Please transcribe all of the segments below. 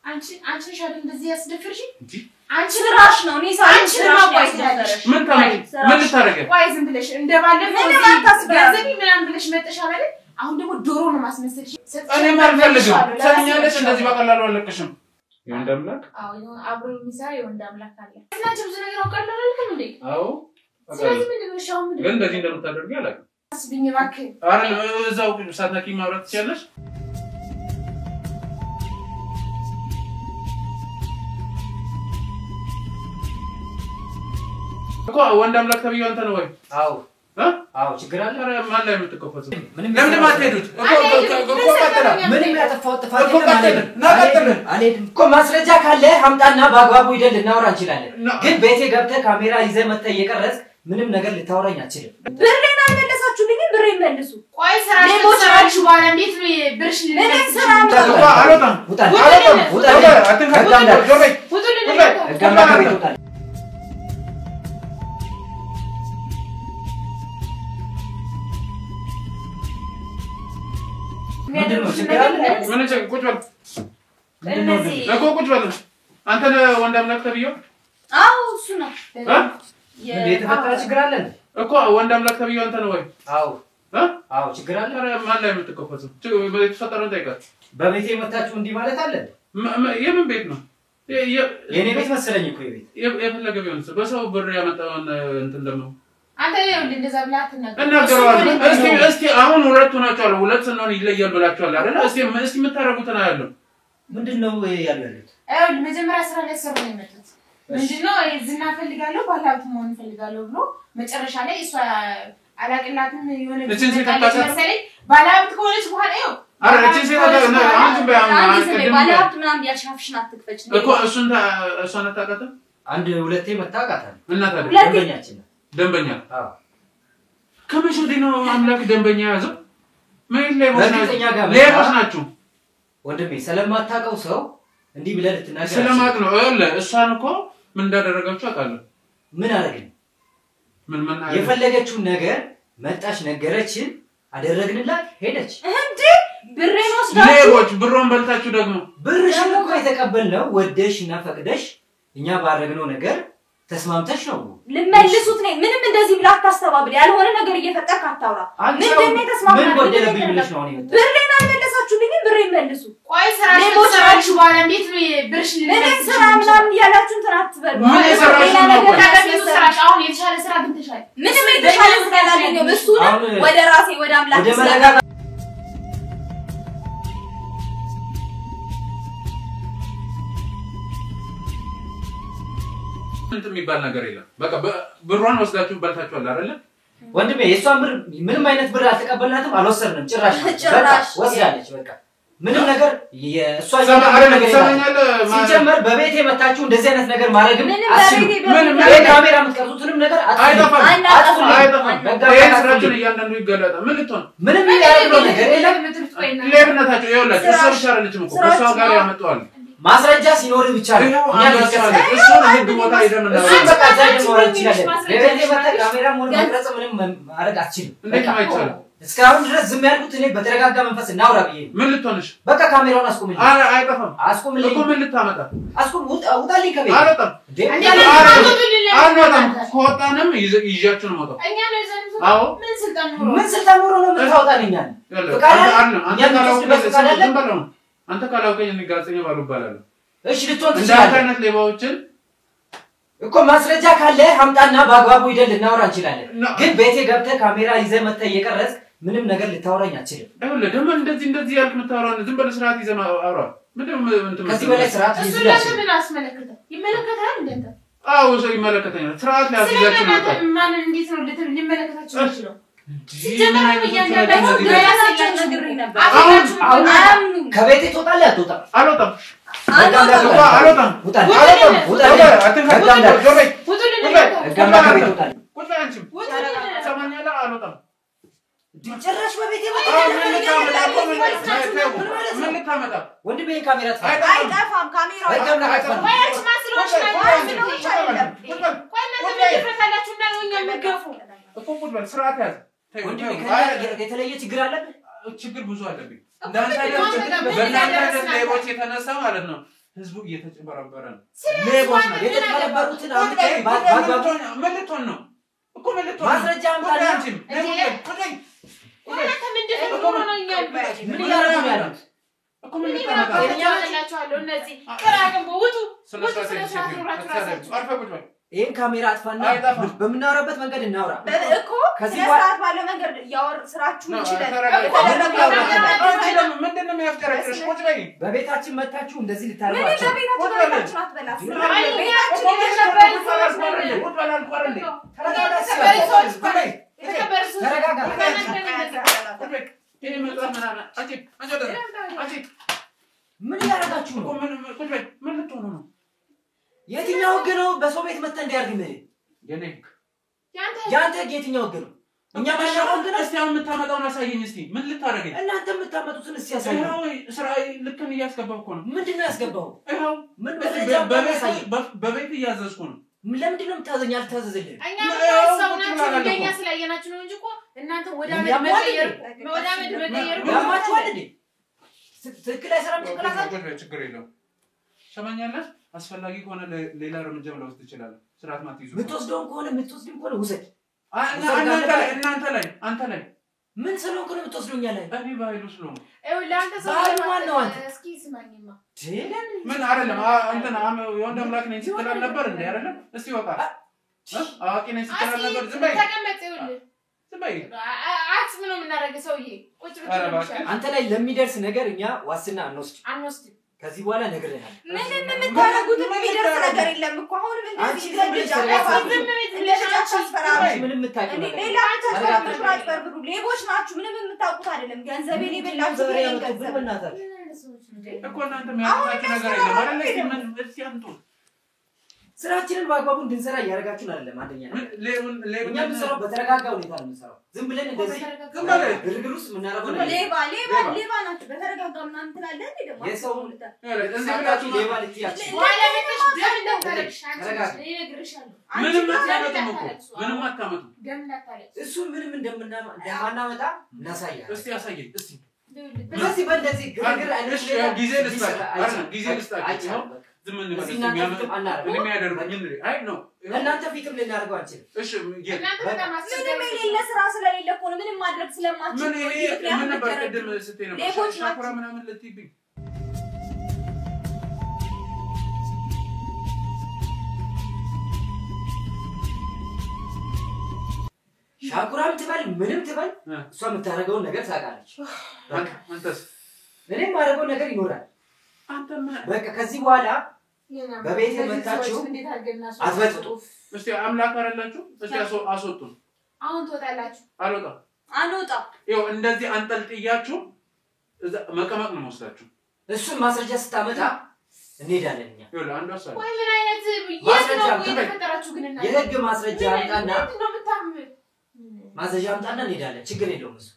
አንቺ ሻል እንደዚህ ያስደፍርሽ አንቺ ራሽ ነው እኔ ሳይንስ ራሽ ያስደፍርሽ ምን ልታረገ ቆይ ዝም ብለሽ እንደባለፈው ገንዘብ ምናምን ብለሽ መጥተሽ አይደል አሁን ደግሞ ዶሮ ነው ማስመሰልሽ እኔ ማልፈልግም ሰኛለሽ እንደዚህ በቀላሉ አለቅሽም ይወንዳምላክ አዎ አብሮ የሚሰራ ይወንዳምላክ አለ እናንተ ብዙ ነገር አውቃለሁ አላልኩም እንዴ አዎ ስለዚህ ምንድን ነው ሻው ምንድን ግን እንደዚህ እንደምታደርጊ አላውቅም አስብኝ እባክህ አረ እዛው ሳትነኪ ማውራት ትችያለሽ እኮ ወንዳምላክ ተብዬው አንተ ነው ወይ አዎ አዎ ችግር አለ አረ ማን ላይ የምትከፈቱት ለምን ማትሄዱት እኮ ቀጥላ ምንም ያጠፋው ጥፋት የለም አልሄድም እኮ ማስረጃ ካለ አምጣና በአግባቡ ሂደን ልናወራ እንችላለን ግን ቤቴ ገብተህ ካሜራ ይዘህ መጥተህ እየቀረጽ ምንም ነገር ልታወራኝ አትችልም ብሬን አልመለሳችሁልኝ ብሬን መልሱ ቆይ ሰራሽ በኋላ እንዴት ነው ብርሽ ለምን ሰራ አልወጣም ውጣ አትንካው ጆሮይ ገምላ ከቤት ውጣ ምንድነው ችግር አለ ምን ቁጭ በል እነዚህ ቁጭ በል አንተ ወንዳምላክ ተብዬው አዎ እሱ ነው የተፈጠረ ችግር አለ እኮ ወንዳምላክ ተብዬው አንተ ነው ወይ አዎ ችግር አለ አረ ማን ላይ የምትከፈቱት የተፈጠረው ታይቃት በቤቴ መጣችሁ እንዲህ ማለት አለ የምን ቤት ነው የኔ ቤት መሰለኝ እኮ የቤት የፈለገ ቢሆን በሰው ብር ያመጣውን እንትን ደግሞ አንተ ይኸውልህ እንደዛ ብላት እናገራለሁ እስቲ አሁን ሁለቱ ናቸው አለ ሁለት ስንሆን ይለያል ብላችኋል አይደል እስቲ የምታረጉት ነው ያለው ምንድነው ያሉት ይኸውልህ መጀመሪያ ስራ ላይ ሰሩ ነው የመጡት ምንድነው ዝና ፈልጋለሁ ባላውት መሆን ፈልጋለሁ ብሎ መጨረሻ ላይ እሷ አላቅላትም የሆነ መሰለኝ ባላውት ከሆነች በኋላ ይኸው አረ እቺ ሴት አንተ ባላውት ምናምን ያልሻፍሽን አትክፈች እኮ እሱን አታውቃትም አንድ ሁለቴ መታቃታል እና ታዲያ ደንበኛ ከመቼ ወዲህ ነው አምላክ ደንበኛ ያዘው ምን ሌቦች ናችሁ ወንድሜ ስለማታውቀው ሰው እንዲህ ብለህ ልትናገር ስለማቅ ነው እሷን እኮ ምን እንዳደረጋችሁ አውቃለሁ ምን አደረግን ምን የፈለገችው ነገር መጣሽ ነገረችን አደረግንላት ሄደች እንዴ ብሬን ወስዳችሁ ሌቦች ብሮን በልታችሁ ደግሞ ብርሽን እኮ የተቀበልነው ወደሽና ፈቅደሽ እኛ ባረግነው ነገር ተስማምተሽ ነው ልመልሱት ነኝ ምንም እንደዚህ ብላ አታስተባብል ያልሆነ ነገር እየፈጠርክ አታውራ ምንድነው ተስማምተን ምን ወደለብኝ ብለሽ ነው እኔ ብሬን አልመለሳችሁልኝ ብሬን መልሱ ቆይ ሰራሽ በኋላ እንዴት ነው ብርሽ ለምን ሰራ ምናምን ያላችሁን ተናትበሉ ምን የሰራሽ ነው ሰራሽ አሁን የተሻለ ስራ ግንተሻል ምንም የተሻለ ስራ ያላገኘው እሱ ወደ ራሴ ወደ አምላክ ስለጋ እንትን የሚባል ነገር የለም በቃ ብሯን ወስዳችሁ በልታችኋል አይደል ወንድሜ የሷን ብር ምንም አይነት ብር አልተቀበልናትም አልወሰድንም ጭራሽ ወስዳለች በቃ ምንም ነገር የሷ ሲጀመር በቤቴ መጣችሁ እንደዚህ አይነት ነገር ማድረግ ምን ካሜራ የምትቀርጹትንም ነገር አይጠፋም ስራችን እያንዳንዱ ይገለጣል ምን ልትሆን ምንም ያለው ነገር የለም ሌብነታቸው ይኸውላችሁ እሷ ብቻ አይደለችም እኮ ከሷ ጋር ያመጣዋል ማስረጃ ሲኖር ብቻ ነው እሱ ህግ ቦታ ይደምና በቃ ዛሬ ነው ይችላል ለቤቴ መጣ ካሜራ ሞን መቅረጽ ምንም ማድረግ አትችልም እንዴት አይቻልም እስካሁን ድረስ ዝም ያልኩት እኔ በተረጋጋ መንፈስ እናውራ ብዬ ምን ልትሆንሽ በቃ ካሜራውን አስቆምልኝ አረ አይጠፋም አስቆምልኝ እኮ ምን ልታመጣ አስቆም ውጣልኝ ከቤት አረጣም አረጣም ከወጣንም ይዣችሁ ነው ወጣው እኛ ነው ዘንድ አዎ ምን ስልጣን ኖሮ ነው የምታወጣልኛል አንተ ካላውቀኝ እንጋጸኛ ባሉ ይባላል እሺ ልትሆን ትችላለህ አይነት ሌባዎችን እኮ ማስረጃ ካለ አምጣና በአግባቡ ሂደን ልናወራ እንችላለን ግን ቤቴ ገብተህ ካሜራ ይዘህ መጥተህ እየቀረጽ ምንም ነገር ልታወራኝ አትችልም አይደል ደግሞ እንደዚህ ያልክ የምታወራው ዝም ብለህ ስርዓት ይዘህ አውራ ምንድነው እንትን ከዚህ በላይ ስርዓት ይዘህ ምን አስመለከተ ይመለከታል እንዴ አዎ ሰው ይመለከተኛል ስርዓት ላይ አስይዛችሁ ነው ማን እንዴት ነው ሊመለከታችሁ ይችላል ከቤቴ ትወጣለህ አትወጣም አልወጣም አልወጣም ጭራሽ በቤቴ ወንድሜ ካሜራ አይጠፋም ካሜራው የተለየ ችግር አለብህ ችግር ብዙ አለብኝ እንዳንተ አይነት በእናንተ አይነት ሌቦች የተነሳ ማለት ነው ህዝቡ እየተጨበረበረ ነው። ሌቦች ነው የተጨበረበሩትን አምጥተህ ባግባቡ መልቶን ነው እኮ መልቶን ማስረጃ አምጣና ምን ያረጋሉ ያሉት እኮ ምን ይላችኋለሁ እነዚህ ከራቀም ወጡ ይሄን ካሜራ አጥፋና በመናወራበት መንገድ እናውራ እኮ ከዚህ ሰዓት ባለው መንገድ ያወር ስራችሁ ይችላል ምንድነው የሚያፍቀረቅሽ ቁጭ በይ በቤታችን መታችሁ እንደዚህ ልታረጋችሁ በቤታችን አትበላስ ምን ያረጋችሁ ነው ምን ልትሆኑ ነው የትኛው ህግ ነው በሰው ቤት መተን እንዲያርግም የኔ ያንተ የትኛው ህግ ነው እኛ ማሻውን ግን እስቲ አሁን የምታመጣውን አሳየኝ እስቲ ምን ልታረገኝ እናንተ የምታመጡትን እስቲ ያሳየኝ ይሄው ስራዬ ልክን እያስገባው እኮ ነው ምንድነው ያስገባው ይሄው ምን በቤት እያዘዝኩ ነው ለምንድነው የምታዘኝ አልታዘዝልኝ እኛ ሰውናችሁ እንደኛ ስላየናችሁ ነው እንጂ እኮ እናንተ ወዳመድ መቀየር ያማችኋል እንዴ ትክክል አይሰራም ጭንቅላታችሁ ችግር የለውም ሰማኛለህ አስፈላጊ ከሆነ ሌላ እርምጃ ለውስጥ ይችላል ስርዓት ማትይዙ ምትወስደው ከሆነ ውሰድ አንተ ላይ ምን ስለሆንኩ ነው የምትወስዱኛለህ እኔ ባይሉ ስለሆነ ለአንተ ሰው እስኪ ስማኝማ ምን አይደለም አንተና የወንድ አምላክ ነኝ ስትል ነበር እንዴ አይደለም እስቲ ወጣ አዋቂ ነኝ ስትል ነበር ዝም በይ ተቀመጥ ይኸውልህ ዝም በይ አጽም ነው የምናደርገው ሰውዬ ቁጭ ብቻ አንተ ላይ ለሚደርስ ነገር እኛ ዋስና አንወስድ ከዚህ በኋላ ነግረናል ምንም የምታረጉት የሚደርስ ነገር የለም እኮ አሁን ምን አንቺ ምንም የምታውቂው ነገር ሌላ ተጨብሩ ሌቦች ናችሁ ምንም የምታውቁት አይደለም ገንዘቤን የበላችሁ እኮ እናንተ የሚያውቁት ነገር የለም አይደል ምን እስቲ አምጡ ስራችንን በአግባቡ እንድንሰራ እያደረጋችሁን አይደለም አንደኛ እኛ የምንሰራው በተረጋጋ ሁኔታ ነው የምንሰራው ዝም ብለን እንደዚህ ግርግር ውስጥ የምናደርገው ነገር ሌባ ናችሁ በተረጋጋ ምናምን ትላለህ እንዴ ደግሞ የሰው እዚህ ብላችሁ ሌባ ልትያችሁ ምንም አታመጡ እሱ ምንም እንደማናመጣ እናሳያለን እስቲ ያሳየኝ እስቲ በዚህ በእንደዚህ ግርግር አይነት ጊዜ ልስጣችሁ ዝም እንበል እናንተ ፊትም ልናደርገው አንችልም እሺ ምንም የሌለ ስራ ስለሌለ እኮ ነው ምንም ማድረግ ስለማትችል ምን ነበር ቅድም ስትይ ነበር ሻኩራ ምናምን ልትይብኝ ሻኩራም ትበል ምንም ትበል እሷ የምታደርገውን ነገር ታውቃለች አንተስ እኔም ማድረገው ነገር ይኖራል አንተማ በቃ ከዚህ በኋላ በቤት መጣችሁ አትበጥጡ እስቲ አምላክ አረላችሁ እስቲ አስወጡ አሁን ትወጣላችሁ አንወጣ ይኸው እንደዚህ አንጠልጥያችሁ መቀመቅ ነው ወስዳችሁ እሱን ማስረጃ ስታመጣ እንሄዳለን እኛ ይኸው አንዱ አሳለ ወይ ምን አይነት የት ነው የተፈጠራችሁ ግን እናንተ የህግ ማስረጃ አምጣና ማስረጃ አምጣና እንሄዳለን ችግር የለውም እሱ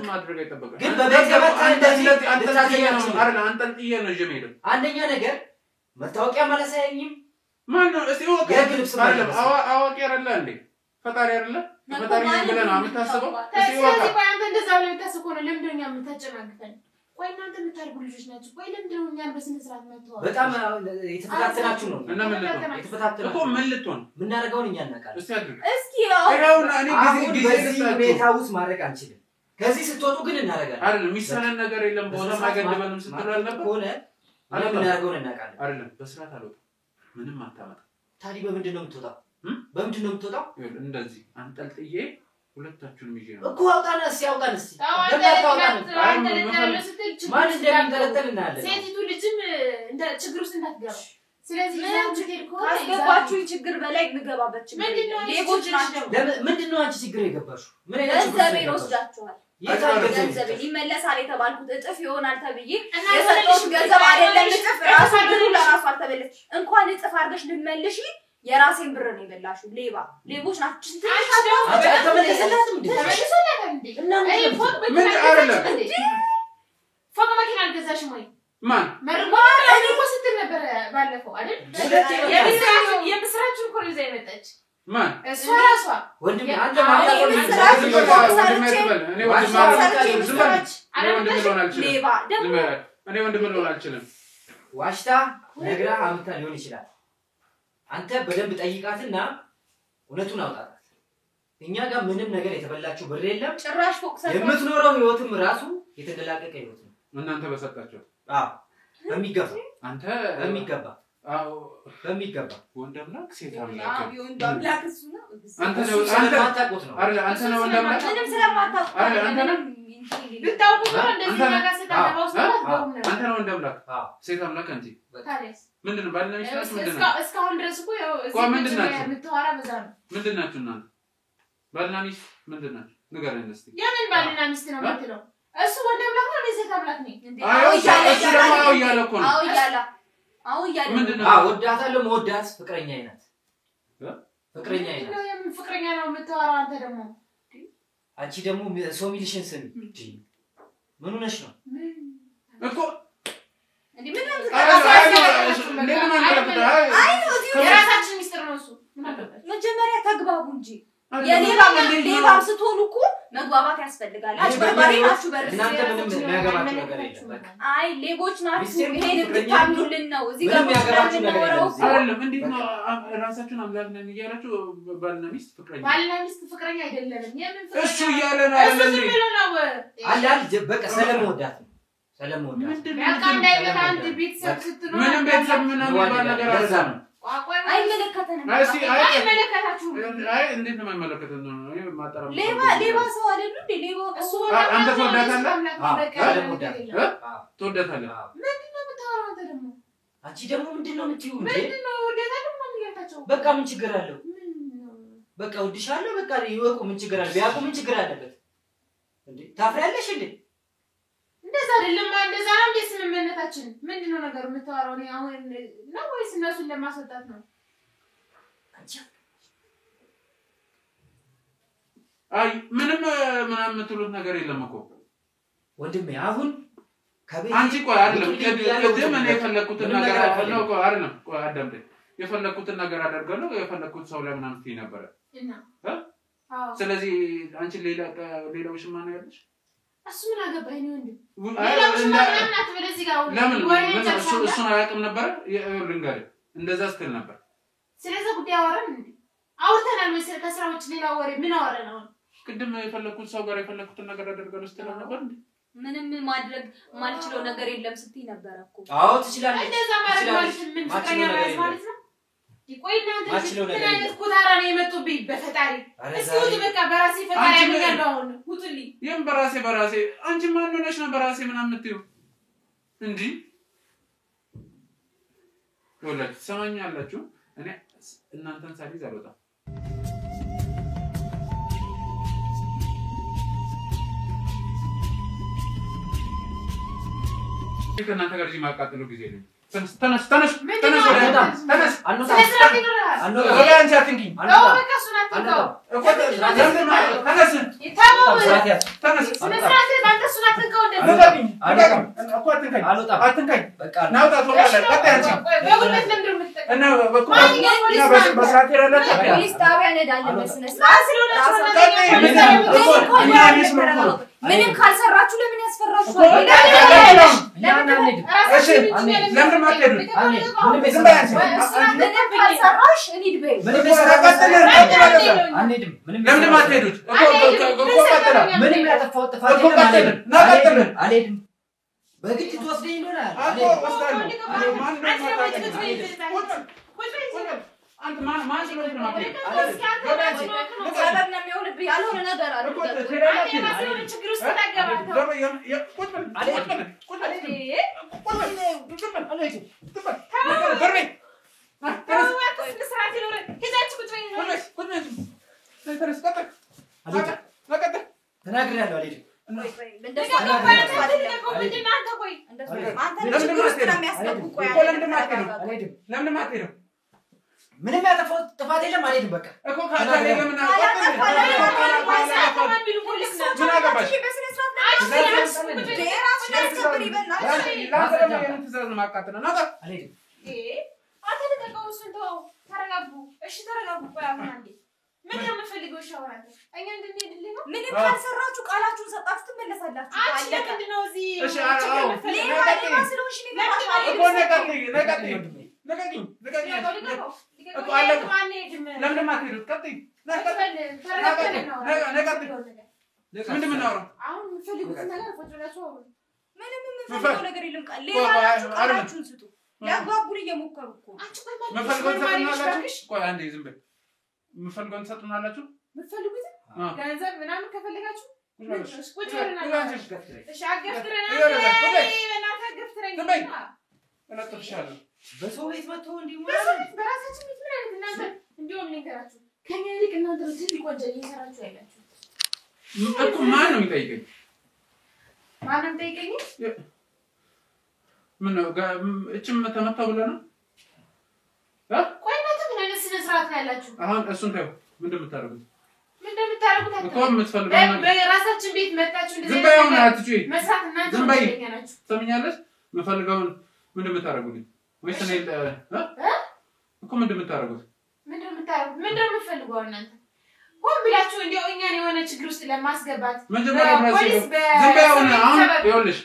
ማድረግ አይጠበቅም ግን በቤት ገበታ እንደዚህ አንጠልጥዬ ነው ጀመረው አንደኛ ነገር መታወቂያ ማለሳየኝም ማን ነው እስቲ አዋቂ አይደለ እንዴ ፈጣሪ አይደለ ፈጣሪ ብለህ ነው የምታስበው እስቲ ወጣ አንተ እንደዛ ነው የምታስበው ነው ለምንድነው የምታጨናግፈን ቆይ እናንተ የምታርጉ ልጆች ናችሁ ቆይ ለምንድነው እኛን በስነ ስርዓት መተዋወቅ በጣም የተፈታተናችሁ ነው እና ምን ልትሆን የተፈታተናችሁ እኮ ምን ልትሆን ምን አደረገውን እኛ እናውቃለን እስቲ አድርግ እስኪ ይኸውና እኔ ጊዜ ሁኔታ ውስጥ ማድረግ አንችልም ከዚህ ስትወጡ ግን እናደርጋለን አይደለም የሚሰነን ነገር የለም ቦታ ማገደበንም ስትላል ነበር ሆነ ምን አደረገውን እናውቃለን አይደለም በስርዓት አልወጣም ምንም አታመጣ ታዲያ በምንድነው የምትወጣው እንደዚህ አንጠልጥዬ ሁለታችሁንም ይዤ ነው እኮ አውጣና እስቲ ማን እንደሚንጠለጠል እናያለን ሴቲቱ ልጅም እንደ ችግር ውስጥ እንዳትገባ ስለዚህ አስገባችሁ ችግር በላይ እንገባበት ሌቦች ናቸው ምንድነው አንቺ ችግር የገባሽው ምን አይነት ገንዘቤን ወስዳችኋል ገንዘቤን ይመለሳል የተባልኩት እጥፍ ይሆናል ተብዬ የሰጠሁት ገንዘብ አይደለም እጥፍ ራሱ ብሩ ለራሱ አልተበለሽ እንኳን እጥፍ አድርገሽ ልትመልሺ የራሴን ብር ነው የበላሽው ሌቦች ናችሁ ተመለሰላትም እንዴ ምን አይደለም ፎቅ መኪና አልገዛሽም ወይ ማን እኔ እኮ ስትል ነበር ባለፈው አይደል የምስራችን እኮ ነው ይዛ የመጣች ማን እሷ ራሷ ወንድም አንተ እኔ ወንድም ልሆን አልችልም ዋሽታ ነግራ አምታ ሊሆን ይችላል አንተ በደንብ ጠይቃትና እውነቱን አውጣት እኛ ጋር ምንም ነገር የተበላችሁ ብር የለም ጭራሽ ፎቅ ሰራ የምትኖረው ህይወትም ራሱ የተደላቀቀ ህይወት ነው እናንተ በሰጣችሁ በሚገባ አንተ በሚገባ በሚገባ ወንደምላክ ሴት አምላክ ወንደምላክ እሱ ነው አንተ ስለማታውቁት ነው አይደል አንተ ነው ወንደምላክ ምንም ስለማታውቁት አይደል አንተ ነው ልታውቁት ነው እንደዚህ ነገር ስለታባው አንተ ነው ወንደምላክ ሴት አምላክ አንቺ ታዲያስ ምንድነው ባልና ሚስት ምንድነው እስካሁን ድረስ እኮ የምትዋራ በዛ ነው ምንድናችሁ እናንተ ባልና ሚስት ምንድናችሁ ንገረኝ እስቲ የምን ባልና ሚስት ነው የምትለው እሱ ወንደምላክ ነው ሴት አምላክ ነው አዎ ያለ እኮ ነው አዎ ያለ ምንድነው ወዳታለሁ መወዳት ፍቅረኛ አይነት ፍቅረኛ አይነት የምን ፍቅረኛ ነው የምትዋራው አንተ ደግሞ አንቺ ደግሞ ሶሚሊሽን ስሚ ምን ሆነሽ ነው እኮ እንዴ ምን ነው የራሳችን ሚስጥር ነው እሱ መጀመሪያ ተግባቡ እንጂ የሌባ ስትሆኑ እኮ መግባባት ያስፈልጋል አጭበርባሪ ናችሁ እናንተ ምንም የሚያገባችሁ ነገር የለም በቃ አይ ሌቦች ናችሁ ይሄን እንድታምኑልን ነው እዚህ ጋር የሚያገባችሁ ነገር የለም አይደለም እንዴት ነው ራሳችሁን አምላክ ነን እያላችሁ ባልና ሚስት ፍቅረኛ አይደለም የምን ፍቅረኛ እሱ እያለ ነው አይደል አላል በቃ ሰለሞዳት ሰለሞዳት ምንም ቤተሰብ ምናምን ባል ነገር አይደለም አይመለከተንም አይመለከታችሁም አይ እንዴት ነው የማይመለከተን ነው ማጣራ ሌባ ሰው አይደል እንዴ ሌባ እሱ አንተ ትወዳታለህ ምንድነው የምታወራው አንተ ደግሞ አንቺ ደግሞ ምንድነው የምትይው ምንድነው ወደታለሁ ምን ይያታቸው በቃ ምን ችግር አለው በቃ ወድሻለሁ በቃ ይወቁ ምን ችግር አለ ቢያቁ ምን ችግር አለበት እንዴ ታፍሪያለሽ እንዴ እንደዛ አይደለም እንደዛ ነው እንዴ ስምምነታችን ምንድነው ነገር የምታወራው ነው አሁን ነው ወይስ እነሱን ለማስወጣት ነው አይ ምንም የምትሉት ነገር የለም እኮ ወንድሜ አሁን ከቤት አንቺ ቆይ አይደለም ቅድም እኔ የፈለኩትን ነገር አፈለው ቆይ አይደለም ቆይ አዳምጠኝ የፈለኩትን ነገር አደርጋለሁ የፈለኩት ሰው ለምን አምጥተኝ ነበር እና ስለዚህ አንቺ ሌላው ሽማ ነው ያለሽ እሱ ምን አገባኝ ነው እንዴ ለምን እሱን አያውቅም ነበር ልንገር እንደዛ ስትል ነበር ስለዚህ ጉዳይ አወራን እንዴ አውርተናል ወይ ከስራ ውጭ ሌላ ወሬ ምን አወራን አሁን ቅድም የፈለኩት ሰው ጋር የፈለኩትን ነገር አደርጋለሁ ስትል ነበር እንዴ ምንም ማድረግ ማልችለው ነገር የለም ስትይ ነበር እኮ አዎ ትችላለሽ እንደዛ ማለት ምን ፍቅረኛ ማለት ነው ይቆይና ምን አይነት ኩታራ ነው የመጡብኝ በፈጣሪ እስኪ ውጡ በቃ በራሴ ፈጣሪ ያመኛለሁ አሁን ውጡልኝ የም በራሴ አንቺ ማን ሆነሽ ነው በራሴ ምናምን የምትይው እንዴ ወላሂ ሰማኛላችሁ እኔ እናንተን ሳይዝ አልወጣም ከእናንተ ጋር እዚህ ማቃጠለው ጊዜ ነው ተነስ ምንም ካልሰራችሁ ለምን ያስፈራችሁ ለምን ማትሄዱ ካልሰራሽ እንሂድ በይ ለምን ማትሄዱት ምንም ያጠፋው ጥፋት አልሄድም በግድ ትወስደኝ ይሆናል አንተ ማን ስለሆነ ነው ማለት ሰበብ ነው የሚሆንብኝ ያልሆነ ነገር አለ ችግር ውስጥ ተናግሬያለሁ አልሄድም ምንም ያጠፋው ጥፋት የለም አልሄድም በቃ እኮ ካታለ ለምን ምን የምፈልገው ሻወራተ እኛ እንድንሄድልኝ ነው ምንም ካልሰራችሁ ቃላችሁን ሰጣችሁ ትመለሳላችሁ አለቀ ምንድነው እዚህ እሺ አዎ ስለሆንሽ ነቀቂኝ እኮ አለቀ ለምን ማትሄዱት ቀጥይ ምንድን ነው የምናወራው አሁን የምፈልጉት ነገር ቁጭ ብላችሁ ምንም የምፈልገው ነገር የለም ሌላ ቃላችሁን ስጡ ያጓጉል እየሞከሩ እኮ የምፈልገውን ትሰጡናላችሁ ቆይ አንዴ ዝም በይ የምፈልገውን ትሰጡናላችሁ የምፈልጉት ገንዘብ ምናምን ከፈለጋችሁ ቁጭ ብለናል እሺ አገፍትረና በእናትህ አገፍትረኝ እለጥፍሻለሁ በሰው ቤት መጥቶ እንዲህ በራሳችን ቤት ምን አይነት እናንተ እንዲሁም ልንገራችሁ ከኛ ይልቅ እናንተ ትልቅ ወንጀል እየሰራችሁ ያላችሁ እኮ ማን ነው የሚጠይቀኝ ማንም ጠይቀኝ ምን ነው እችም ተመታው ብለህ ነው ቆይ እናንተ ምን አይነት ስነ ስርዓት ነው ያላችሁ አሁን እሱን ተይው ምንድን ነው የምታደርጉት እኮ የምትፈልገው ነገር በራሳችን ቤት መጣችሁ እንደዚህ ዝም በይ አሁን አትጩይ መስራት እናንተ ዝም በይ ናችሁ ትሰሚኛለሽ የምፈልገውን ምንድን ነው የምታደርጉልኝ ወይስ እኔ እኮ ምንድን ነው የምታደርጉት ምንድን ነው የምትፈልጉት እናንተ ሆን ብላችሁ እንደው እኛን የሆነ ችግር ውስጥ ለማስገባት መጀመሪያ ፖሊስ ዝም በይ አሁን ይኸውልሽ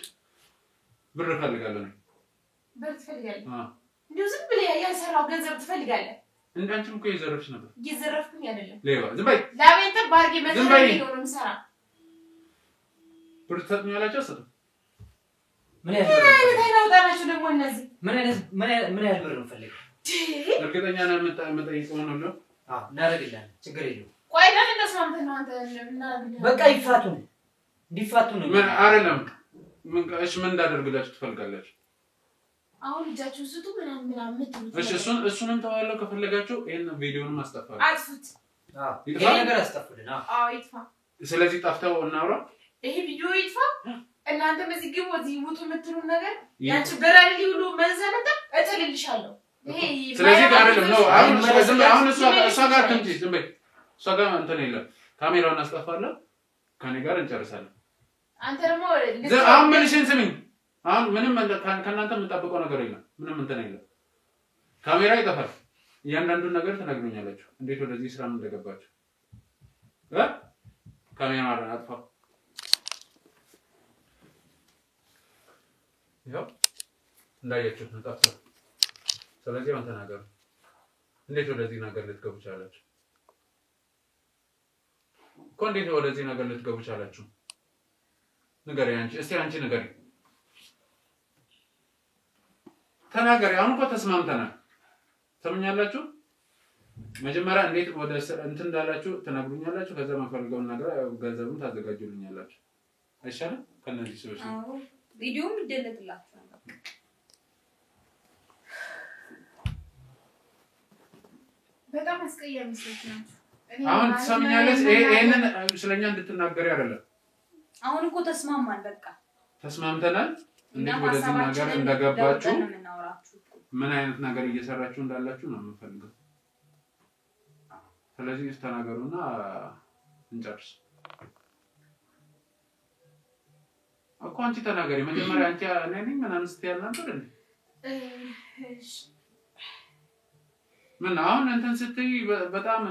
ብር እፈልጋለሁ ብር ትፈልጋለህ እንደው ዝም ብለህ ያልሰራው ገንዘብ ትፈልጋለህ እንዳንቺም እኮ የዘረፍሽ ነበር እየዘረፍኩኝ አይደለም ሌባ ዝም በይ ላቤንተ ባርጌ መዘረፍ ነው የምሰራ ብር ትሰጡኛላችሁ አሰጡ ምን ያህል ታውጣናችሁ ደግሞ እነዚህ ምን ያህል ብር ነው ፈልገው እርግጠኛ ነህ የምጠይቀው ነው ነው አዎ እናደርግልሃለን ችግር የለውም ቆይ ለምን ተስማምተን ነው አንተ እናደርግልሃለን በቃ እንዲፋቱ ነው ምን አይደለም እሺ ምን እንዳደርግላችሁ ትፈልጋላችሁ አሁን እጃችሁን ስጡ ምናምን ምትሉት እሺ እሱንም ተዋለው ከፈለጋችሁ ይሄን ቪዲዮንም አስጠፋለሁ አጥፉት ይሄ ነገር አስጠፉልን አዎ ይጥፋ ስለዚህ ጠፍተው እናውራ ይሄ ቪዲዮ ይጥፋ እናንተ በዚህ ግቡ እዚህ ውጡ የምትሉ ነገር ያንቺ በራሪ ሁሉ መንዘነታ እጥልልሻለሁ ይሄ ስለዚህ አይደለም ነው አሁን እሷ ጋር ትምጪ ዝም በይ እሷ ጋር እንትን የለም ካሜራውን አስጠፋለሁ ከኔ ጋር እንጨርሳለን አንተ ደግሞ አሁን ምንሽን ስሚኝ አሁን ምንም ከእናንተ የምጠብቀው ነገር የለም ምንም እንትን የለም ካሜራ ይጠፋል እያንዳንዱን ነገር ትነግሩኛላችሁ እንዴት ወደዚህ ስራ ምን እንደገባችሁ ካሜራውን አጥፋ ያው እንዳያችሁት ነው ጠፍቷል ስለዚህ አንተ ተናገሩ እንዴት ወደዚህ ነገር ልትገቡ ቻላችሁ እኮ እንዴት ወደዚህ ነገር ልትገቡ ቻላችሁ ንገሪ አንቺ ንገሪ ተናገሪ አሁን እኮ ተስማምተናል ሰምኛላችሁ መጀመሪያ እንዴት ወደ እንትን እንዳላችሁ ተናግሩኛላችሁ ከዛ መፈልገውን ነገር ገንዘቡን ታዘጋጁልኛላችሁ አይሻልም ከነዚህ ሰዎች አዎ ቪዲዮም ይደለትላችሁ በጣም አስቀያሚ ሰዎች ናቸው አሁን ትሰምኛለሽ ይሄንን ስለኛ እንድትናገሪ አይደለም አሁን እኮ ተስማማን በቃ ተስማምተናል እንዴት ወደዚህ ነገር እንደገባችሁ ምን አይነት ነገር እየሰራችሁ እንዳላችሁ ነው የምፈልገው ስለዚህ ተናገሩና እንጨርስ እኮ አንቺ ተናገሪ መጀመሪያ አንቺ እኔ ምናምን ስትያል ነበር እንዴ እሺ ምን አሁን እንትን ስትይ በጣም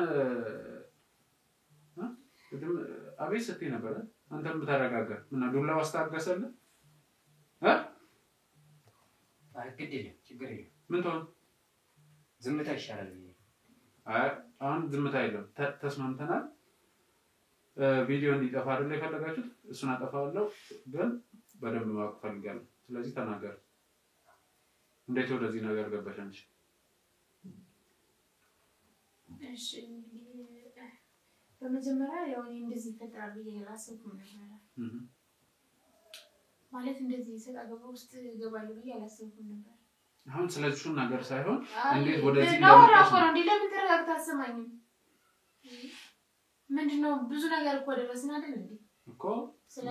አቤት ስትይ ነበር አንተም ብታረጋጋ ምን ዱላው አስተጋሰለ ግዴለ ችግር የለም ምን ተው ዝምታ ይሻላል አሁን ዝምታ የለም ተስማምተናል ቪዲዮ እንዲጠፋ አይደል የፈለጋችሁት እሱን አጠፋለሁ ግን በደንብ ማወቅ ፈልጋለሁ ስለዚህ ተናገር እንዴት ወደዚህ ነገር ገባሽ አንቺ እሺ በመጀመሪያ ያው እንደዚህ ይፈጠራል ብዬ አላሰብኩም ነበር ማለት እንደዚህ ሰጣገባ ውስጥ ገባለሁ ብዬ አላሰብኩም ነበር አሁን ስለዚህ ነገር ሳይሆን እንዴት ወደዚህ ነው እንዴ ለምን ተረጋግታ አሰማኝም ምንድነው ብዙ ነገር እኮ ደረስና አይደል እንዴ እኮ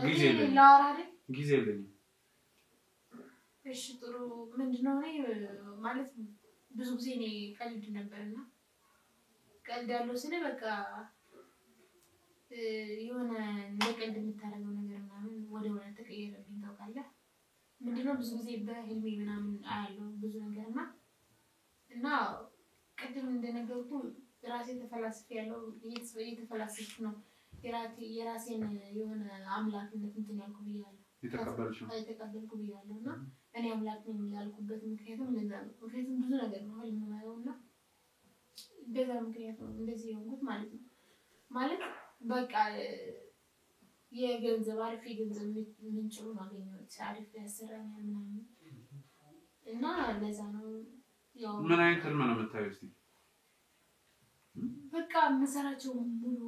ጊዜ የለኝም ላወራ አይደል ጊዜ የለኝም እሺ ጥሩ ምንድነው እኔ ማለት ብዙ ጊዜ እኔ ቀልድ ነበርና ቀልድ ያለው ስለ በቃ የሆነ ለቀልድ የምታረገው ነገር ምናምን ወደ ሆነ ተቀየረብኝ ታውቃለህ ምንድነው ብዙ ጊዜ በህልሜ ምናምን አያለው ብዙ ነገርና ቅድም እንደነገርኩ ራሴ ተፈላስፍ ያለው እየተፈላስፍ ነው የራሴን የሆነ አምላክነት እንትን ያልኩ ብያለሁ የተቀበልኩ ብያለሁና እኔ አምላክ ነኝ ያልኩበት ምክንያቱም ለዛ ነው ምክንያቱም ብዙ ነገር ነው የማየውና በዛ ምክንያት ነው እንደዚህ የሆንኩት ማለት ነው ማለት በቃ የገንዘብ አሪፍ የገንዘብ ምንጭ ነው ማግኘት አሪፍ ያሰራኛል ምናምን እና ለዛ ነው ያው ምን አይነት ህልም ነው የምታየው እስቲ በቃ መሰራቸው ሙሉ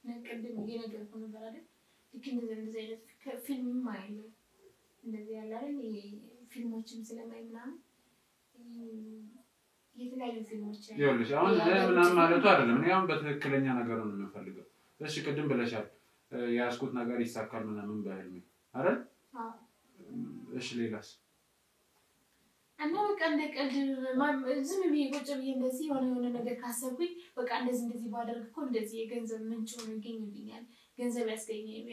ነቀደም የነገርኩ ነበር አይደል ልክ እንደዚህ አይነት ፊልም ማይሉ እንደዚህ ያለ አይደል ፊልሞችም ስለማይምናም የተለያዩ ፊልሞች ይኸውልሽ አሁን ለምናምን ማለቱ አይደለም እኔ አሁን በትክክለኛ ነገር ነው የምፈልገው እሺ ቅድም ብለሻል ያስኩት ነገር ይሳካል ምናምን በህልሜ አይደል እሺ ሌላስ እና በቃ እንደቀልድ ዝም ብዬ ቁጭ ብዬ እንደዚህ የሆነ ነገር ካሰብኩኝ በቃ እንደዚህ ባደርግ እኮ እንደዚህ የገንዘብ ምንጭ ሆኖ ይገኝልኛል ገንዘብ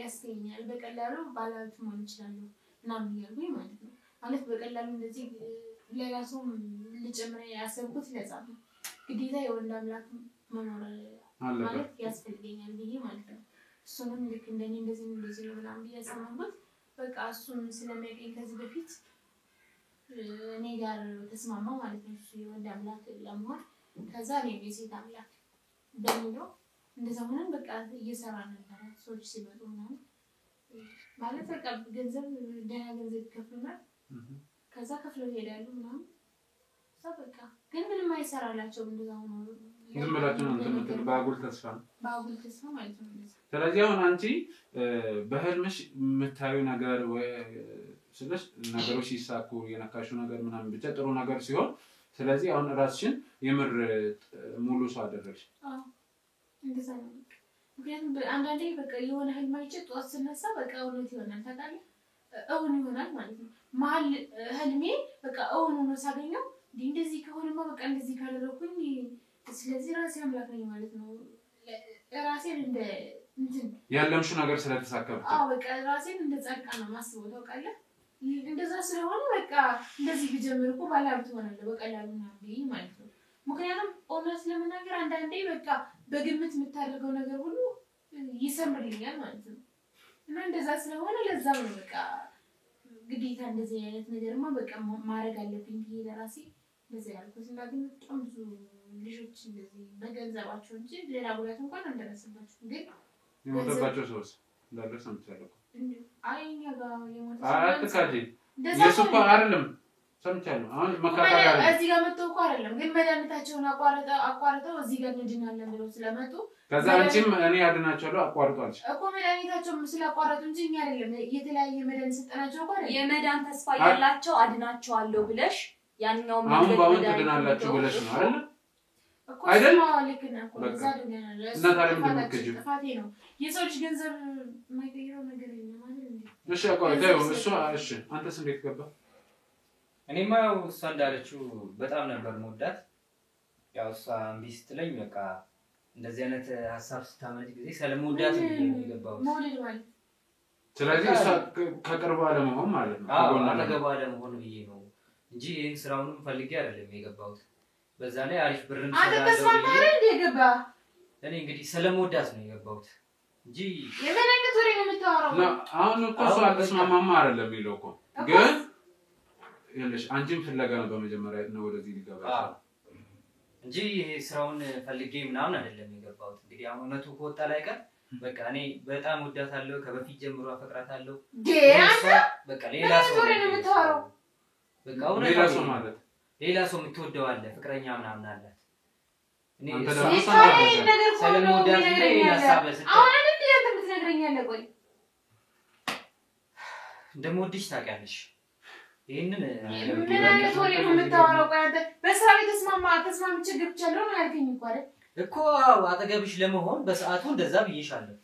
ያስገኛል በቀላሉ ባለሀብት መሆን እችላለሁ ምናምን እያልኩኝ ማለት ነው ማለት በቀላሉ እንደዚህ ሌላ ሰው ልጨምር ያሰብኩት ለዛ ነው ግዴታ የወንድ አምላክ መኖር ማለት ያስፈልገኛል ብዬ ማለት ነው እሱንም ልክ እንደኔ እንደዚህ ነው ምናምን ብዬ ያሰማሁት በቃ እሱም ስለሚያገኝ ከዚህ በፊት እኔ ጋር ተስማማው ማለት ነው እሱ የወንድ አምላክ ለመሆን ከዛ እኔ የሴት አምላክ በሚለው እንደዛ ሆነን በቃ እየሰራን ነበር ሰዎች ሲመጡ ምናምን ማለት በቃ ገንዘብ ደህና ገንዘብ ይከፍሉናል ከዛ ከፍለው ይሄዳሉ ምናምን በቃ ግን ምንም አይሰራላቸውም እንደዛ ሆኖ ዝም ብላችሁ ነው እንትን ባጉል ተስፋ ማለት ነው ስለዚህ አሁን አንቺ በህልምሽ የምታዩ ነገር ስለሽ ነገሮች ሲሳኩ የነካሹ ነገር ምናምን ብቻ ጥሩ ነገር ሲሆን ስለዚህ አሁን ራስሽን የምር ሙሉ ሰው አደረግሽ እንደዛ ነው ምክንያቱም አንዳንዴ በቃ የሆነ ህልም አይቼ ጧት ስነሳ በቃ እውነት ይሆናል ታውቃለህ እውን ይሆናል ማለት ነው መሀል ህልሜ በቃ እውን ሆኖ ሳገኘው እንደዚህ ከሆነማ በቃ እንደዚህ ካደረኩኝ ስለዚህ ራሴ አምላክ ነኝ ማለት ነው ራሴን እንደ እንትን ያለምሽው ነገር ስለተሳካ ብቻ በቃ ራሴን እንደ ጻድቃ ነው ማስበው ታውቃለህ እንደዛ ስለሆነ በቃ እንደዚህ ቢጀምር እኮ ባለሀብት ሆናለሁ በቀላሉ ነው ማለት ነው ምክንያቱም ኦነስ ለመናገር አንዳንዴ በቃ በግምት የምታደርገው ነገር ሁሉ ይሰምርልኛል ማለት ነው እና እንደዛ ስለሆነ ለዛም ነው በቃ ግዴታ እንደዚህ አይነት ነገርማ በቃ ማድረግ አለብኝ ብዬ ለራሴ እንደዚህ ያልኩት እና ግን በጣም ብዙ ልጆች እንደዚህ በገንዘባቸው እንጂ ሌላ ጉዳት እንኳን እንደረሰባቸው ግን የሞተባቸው ሰዎች እንዳለ ሰምቻለሁ አይኛ ጋር የሞተ አትካጂ የሱፐ አይደለም ሰምቻለሁ አሁን መካከለ አይደለም እዚህ ጋር መጥተው እኮ አይደለም ግን መድኃኒታቸውን አቋርጠው እዚህ ጋር እንድናለን ብለው ስለመጡ ከዛ አንቺም እኔ አድናቸዋለሁ አቋርጧልሽ እኮ መድኃኒታቸውን ስላቋረጡ እንጂ እኛ አይደለም የተለያየ መድኃኒት ሰጠናቸው እኮ አይደል የመዳን ተስፋ ያላቸው አድናቸዋለሁ ብለሽ ያንኛው አሁን ባውን ትድናላችሁ ብለሽ ነው አይደል አይደል በቃ እና ታዲያ ምንድን ነው ከጅ ጥፋቴ ነው የሰው ልጅ ገንዘብ የማይቀይረው ነገር የለም ማለት እንዴ እሺ አቋርጠው እሱ እሺ አንተስ እንዴት ገባ እኔማ ያው እሷ እንዳለችው በጣም ነበር መወዳት ያው እሷ እምቢ ስትለኝ በቃ እንደዚህ አይነት ሐሳብ ስታመጭ ጊዜ ስለመወዳት ነው የገባው ሞዴል ማለት ስለዚህ እሷ ከቅርብ አለመሆን ማለት ነው አጠገቧ አለመሆን ብዬ ነው እንጂ ይሄን ስራውንም ፈልጌ አይደለም የገባሁት በዛ ላይ አሪፍ ብርን የገባ እኔ እንግዲህ ስለመወዳት ነው የገባሁት እንጂ የመናገር ወሬ ነው የምታወራው አሁን እኮ እሷ አልተስማማማ አይደለም የሚለው እኮ ግን ይኸውልሽ አንቺም ፍለጋ ነው በመጀመሪያ ነው ወደዚህ ሊገባ እንጂ ይሄ ስራውን ፈልጌ ምናምን አይደለም የገባሁት እንግዲህ አሁን እውነቱ ከወጣ ላይ ቀር በቃ እኔ በጣም ወዳታለሁ ከበፊት ጀምሮ አፈቅራታለሁ በቃ ሌላ ሰው ነው የምታወራው በቃ ሌላ ሰው ማለት ሌላ ሰው የምትወደው አለ ፍቅረኛ ምናምን አለ እኔ ስለምወዳት ሌላ ሐሳብ አሁን እንዴ አንተ የምትነግረኛለህ ቆይ እንደምወድሽ ታውቂያለሽ ይሄንን ምንነት ወሬ ነው የምታወራው ቆይ አንተ በስራ ቤት ተስማምቼ ገብቻለሁ ነው ያልከኝ እኮ አይደል እኮ አጠገብሽ ለመሆን በሰዓቱ እንደዛ ብዬሻለሁ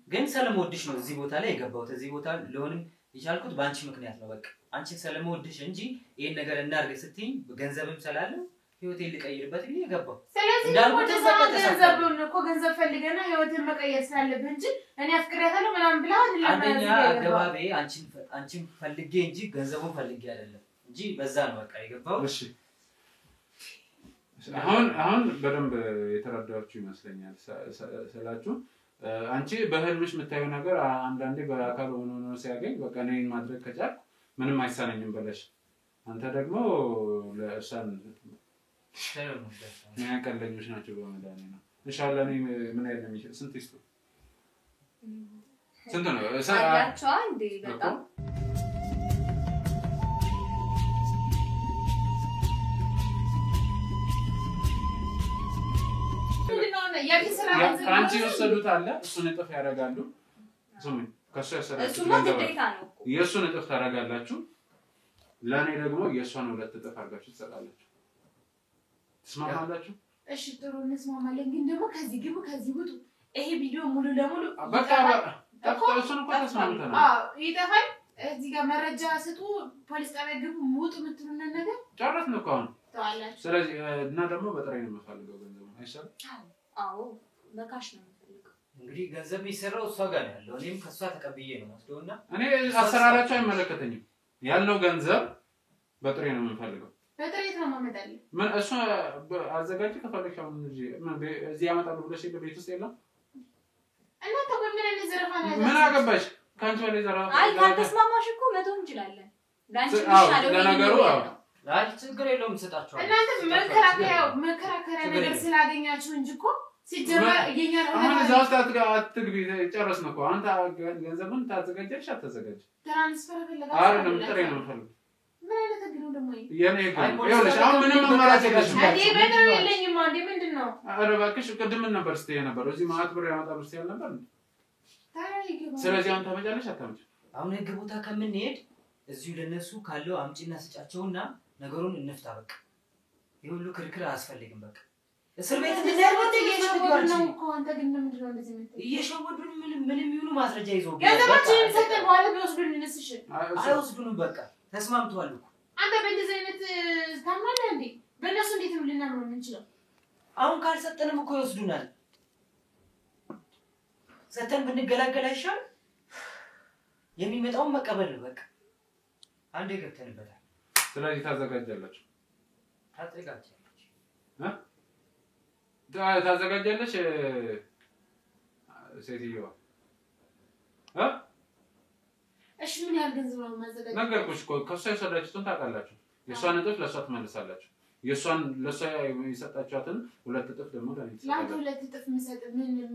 ግን ስለምወድሽ ነው እዚህ ቦታ ላይ የገባሁት እዚህ ቦታ ለሆንም ይቻልኩት ባንቺ ምክንያት ነው በቃ አንቺን ስለምወድሽ እንጂ ይሄን ነገር እናርገ ስትይኝ ገንዘብም ስላለ ህይወቴን ልቀይርበት ብዬ ገባሁ ስለዚህ ገንዘብ ፈልገና ህይወትን መቀየር ስላለብህ እንጂ እኔ አፍቅሬያታለሁ ምናምን ብላ አንደኛ አገባቤ አንቺን ፈልጌ እንጂ ገንዘቡን ፈልጌ አይደለም እንጂ በዛ ነው በቃ የገባው እሺ አሁን በደንብ የተረዳችሁ ይመስለኛል ስላችሁ አንቺ በህልምሽ የምታየው ነገር አንዳንዴ በአካል ሆኖ ሲያገኝ በቃ እኔን ማድረግ ከቻል ምንም አይሳነኝም ብለሽ አንተ ደግሞ ለእርሳን ያቀለኞች ናቸው በመዳኔ ነው ኢንሻአላህ እኔ ምን አይደለም ስንት ይስጡ ስንት ነው አያቸው አንዴ በጣም አንቺ ወሰዱት አለ እሱን እጥፍ ያደርጋሉ ሱሚ ከሱ ያሰራችሁ የሱን እጥፍ ታደርጋላችሁ ለኔ ደግሞ የሷን ሁለት እጥፍ አድርጋችሁ ትሰጣላችሁ ትስማማላችሁ እሺ ጥሩ እንስማማለን ግን ደግሞ ከዚህ ግቡ ከዚህ ውጡ ይሄ ቪዲዮ ሙሉ ለሙሉ በቃ እሱን እኮ ተስማምተናል ይጠፋል እዚህ ጋር መረጃ ስጡ ፖሊስ ጣቢያ ግቡ ሙጡ የምትሉን ነገር ጨረስን እኮ አሁን ተዋላችሁ ስለዚህ እና ደግሞ በጥሬ ነው የምፈልገው ገንዘብ አይሻልም አዎ በካሽ ነው የምፈልገው እንግዲህ ገንዘብ የሚሰራው እሷ ጋር ነው ያለው እኔም ከሷ ተቀብዬ ነው ወስደውና እኔ አሰራራቸው አይመለከተኝም ያለው ገንዘብ በጥሬ ነው የምፈልገው በጥሬ ነው ማመጣልኝ ምን እሷ አዘጋጅ ከፈለግሽ አሁን እዚህ ያመጣሉ ብለሽ ቤት ውስጥ የለም እና ተቆመነ ለዘረፋ ነው ምን አገባሽ ካንቺ ወለ ዘረፋ አይ ካልተስማማሽ እኮ መተው እንችላለን ዳንቺ ይሻለው ለነገሩ አይ ችግር የለውም ሰጣቸው እናንተ መከራከሪያ ነገር ስላገኛችሁ እንጂ እኮ ሲጀመር የኛ ነው አሁን ዛውስታት ጋር አትግቢ ጨረስን እኮ አንተ ገንዘብን ታዘጋጀሽ አትዘጋጅ ትራንስፈር ፈለጋችሁ አይደለም ጥሬ ነው ፈልግ ምን አይነት ህግ ነው ደግሞ የኔ ህግ ይኸውልሽ አሁን ምንም አማራጭ የለሽም አንዴ በደረው የለኝም አንዴ ምንድነው ኧረ እባክሽ ቅድም ነበር ስትይ ነበር እዚህ ማአት ብር ያመጣሉ ስትይ ነበር ስለዚህ አንተ ተመጫለሽ አታምጪ አሁን ህግ ቦታ ከምንሄድ እዚሁ ለነሱ ካለው አምጪና ስጫቸውና ነገሩን እንፍታ በቃ ይሁሉ ክርክር አያስፈልግም በቃ እስር ቤት እንደዚህ ነው እኮ አንተ ግን ምንድነው እንደዚህ የምትለው እየሸወዱን ምንም ይሁኑ ማስረጃ ይዘው ገንዘባችንን ሰጠን በኋላ ቢወስዱን እንስሽ አይወስዱንም በቃ ተስማምተዋል እኮ አንተ በእንደዚህ አይነት ታምናለህ እንዴ በእነሱ እንዴት ነው ልናምነው የምንችለው አሁን ካልሰጠንም እኮ ይወስዱናል ሰጠን ብንገላገል አይሻል የሚመጣውን መቀበል ነው በቃ አንዴ ገብተንበታል ስለዚህ ታዘጋጃላችሁ ታዘጋጃለሽ ሴትየዋ እሺ ምን ያህል ገንዘብ ነው ማዘጋጀት ነገርኩሽ እኮ ከሷ የሰራችሁትን ታውቃላችሁ የሷን እጥፍ ለሷ ትመልሳላችሁ የሷን ለሷ የሰጣችኋትን ሁለት እጥፍ ደግሞ ለኔ ትሰጣላችሁ ለአንተ ሁለት እጥፍ መስጠት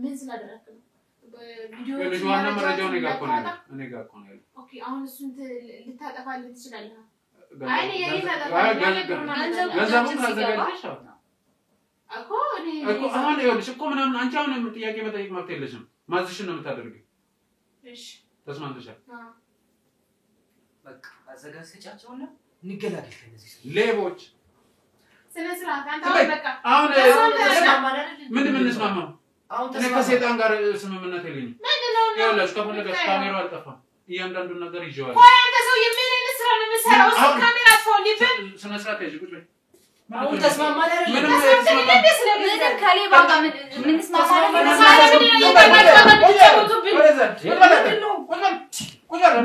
ምን ስላደረክ ነው ቪዲዮ ልጅዋና መረጃው እኔ ጋር እኮ ነው ያለው ኦኬ አሁን እሱን ልታጠፋልህ ትችላለህ አይ የኔ ታጠፋልህ ገንዘቡን ታዘጋጅሽ እኮ አሁን ይኸውልሽ እኮ ምናምን አንቺ አሁን ጥያቄ መጠየቅ መብት የለሽም ማዝሽን ነው የምታደርጊው እሺ ተስማምተሻል በቃ አዘጋጅቻቸውና እንገላገል ከነዚህ ሌቦች ስነ ስርዓት አንተ በቃ አሁን ምን እንስማማው አሁን ከሰይጣን ጋር ስምምነት የለኝም ምንድነው ይኸውልሽ ከፈለገሽ ካሜራው አልጠፋም እያንዳንዱን ነገር ይዤዋለሁ ቆይ አንተ ሰው የምን ስራ ነው የምትሰራው እሱ ካሜራ አጥፋው ይፈል ስነ ስርዓት ያዥ ቁጭ በይ አሁን ተስማማን አይደል ምንም ከሌባ ጋር ምን ስማማለን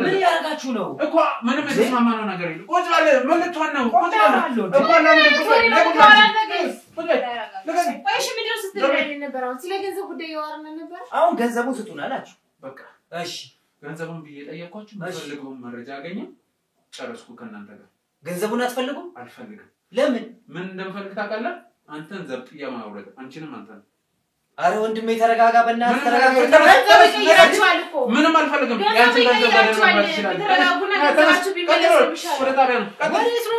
ምን ያርጋችሁ ነው እኮ ምንም የተስማማነው ነገር የለም ቁጭ በል ምን ልትሆን ነው ቁጭ በል እኮ ቆይሽ ምንድነው ስትል ነበር አሁን ስለ ገንዘብ ጉዳይ ያወራን ነበር አሁን ገንዘቡን ስጡን አላችሁ በቃ እሺ ገንዘቡን ብዬጠየኳችሁ የምፈልገውን መረጃ አገኘ ጨረስኩ ከእናንተ ጋር ገንዘቡን አትፈልጉም አልፈልግም ለምን ምን እንደምፈልግ ታውቃለህ አንተን ዘብጥያ ማውረድ አንቺንም አንተን አረ ወንድሜ ተረጋጋ በእናትህ ተረጋጋ ይራችኋል እኮ ምንም አልፈልግም ያንቺ ገንዘብ ማድረግ ይችላል ተረጋጉና ገንዘባችሁ ቢመለስ ይሻላል ወደ ጣቢያ ነው ወዴት ነው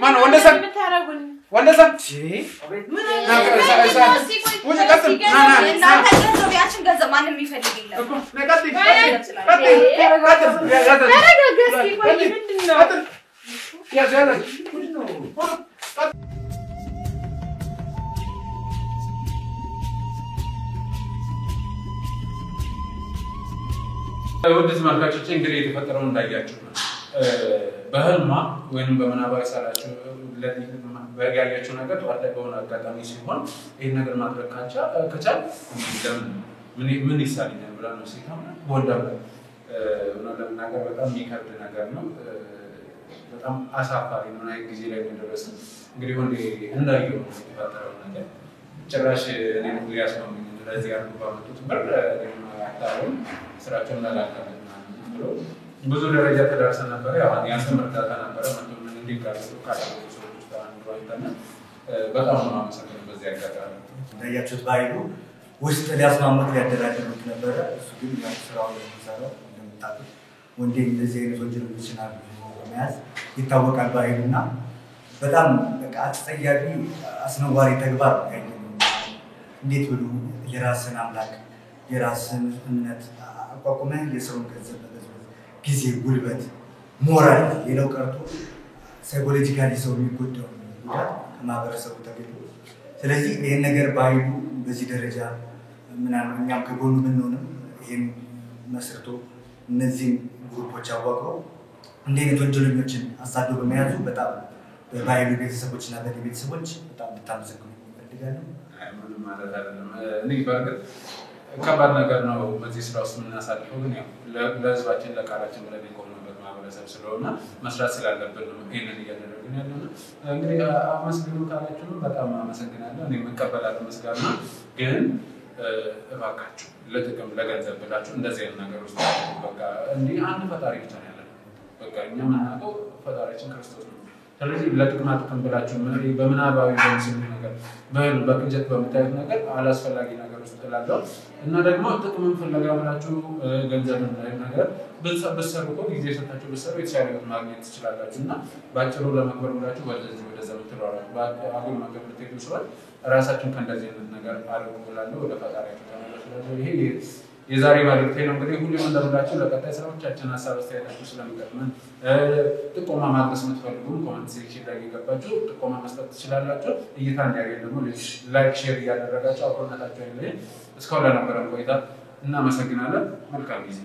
ማን ወንደሰን ወንደሰን ምን ያችን ገንዘብ ማንም የሚፈልግ የለም እኮ ነቀጥ ውድ ተመልካቾች እንግዲህ የተፈጠረው እንዳያችሁ ነው በህልማ ወይንም በመናባዊ ሳላችሁ ያያችሁ ነገር ጠዋት ላይ በሆነ አጋጣሚ ሲሆን ይህን ነገር ማድረግ ከቻል ምን ይሳልኛል ብላ ነው ሴት ወንዳ ነው ለምናገር በጣም የሚከብድ ነገር ነው በጣም አሳፋሪ ነው። ናይ ጊዜ ላይ እንደደረሰ እንግዲህ ወንዴ እንዳየው የተፈጠረው ነገር ጭራሽ እኔ ሊያስማሙኝ ለዚህ ያሉ ባመጡት ብር አታውን ስራቸውን ላላቀለ ብሎ ብዙ ደረጃ ተደርሰን ነበር። ያው ያንተም እርዳታ ነበረ ማለት ምን እንዲጋሩ ካለው ሰዎች ውስጥ አንዱ አይተና በጣም ነው አመሰግናለሁ። በዚህ አጋጣሚ እንዳያችሁት ባይሉ ውስጥ ሊያስማሙት ሊያደራድሩት ነበረ። እሱ ግን ስራውን የሚሰራው እንደምታውቁት ወንዴ እንደዚህ አይነት ወንጀሎችን በመያዝ ይታወቃል ባይሉና በጣም በቃ አስጸያፊ አስነዋሪ ተግባር ነው። እንዴት ብሎ የራስን አምላክ የራስን እምነት አቋቁመህ የሰውን ገንዘብ በመዝበዝ ጊዜ፣ ጉልበት፣ ሞራል ሌላው ቀርቶ ሳይኮሎጂካሊ ሰው የሚጎዳው ጉዳት ከማህበረሰቡ ተገኝቶ ስለዚህ ይህን ነገር ባይሉ በዚህ ደረጃ ምናምን እኛም ከጎኑ ብንሆንም ይህን መስርቶ እነዚህን ግሩፖች አዋቅሮ እንዲህ አይነት ወንጀለኞችን አሳዶ በመያዙ በጣም በባይሉ ቤተሰቦችና በእኔ ቤተሰቦች በጣም ልታመሰግኑ እፈልጋለሁ። ምንም ማለት አይደለም። እኔ በእርግጥ ከባድ ነገር ነው በዚህ ስራ ውስጥ የምናሳልፈው፣ ግን ያው ለህዝባችን ለቃላችን ብለን የቆምንበት ማህበረሰብ ስለሆነ መስራት ስላለብን ነው ይሄንን እያደረግን ያለነው። እንግዲህ አመስግኑ ካላችሁ በጣም አመሰግናለሁ። እኔ እቀበላለሁ ምስጋና። ግን እባካችሁ ለጥቅም ለገንዘብ ብላችሁ እንደዚህ አይነት ነገር ውስጥ በቃ እንዲህ አንድ ፈጣሪ ብቻ ነው ያለን። በቃ እኛ የምናውቀው ፈጣሪያችን ክርስቶስ ነው። ስለዚህ ለጥቅማ ጥቅም ብላችሁ በምናባዊ በምስል ነገር በቅንጀት በምታዩት ነገር አላስፈላጊ ነገር ውስጥ ትላለው እና ደግሞ ጥቅምን ፍለጋ ብላችሁ ገንዘብን ነገር ብትሰሩ እኮ ጊዜ ሰጣችሁ ብትሰሩ የተሻለ ህይወት ማግኘት ትችላላችሁ። እና ባጭሩ ለመክበር ብላችሁ ወደዛ ምትሯሯጡ አጉል መንገድ ብትሄዱ ሰዎች ራሳችሁን ከእንደዚህ አይነት ነገር አርቁ ብላለሁ። ወደ ፈጣሪያችሁ ተመለሱ። ይሄ የዛሬ መልእክቴ ነው። እንግዲህ ሁሉም እንደምላችሁ ለቀጣይ ስራዎቻችን ሀሳብ አስተያየታችሁ ስለሚጠቅመን ጥቆማ ማድረስ የምትፈልጉም ኮሜንት ሴክሽን ላይ እየገባችሁ ጥቆማ መስጠት ትችላላችሁ። እይታ እንዲያገኝ ደግሞ ላይክ ሼር እያደረጋችሁ አብሮነታችሁ አይለየን። እስካሁን ለነበረን ቆይታ እናመሰግናለን። መልካም ጊዜ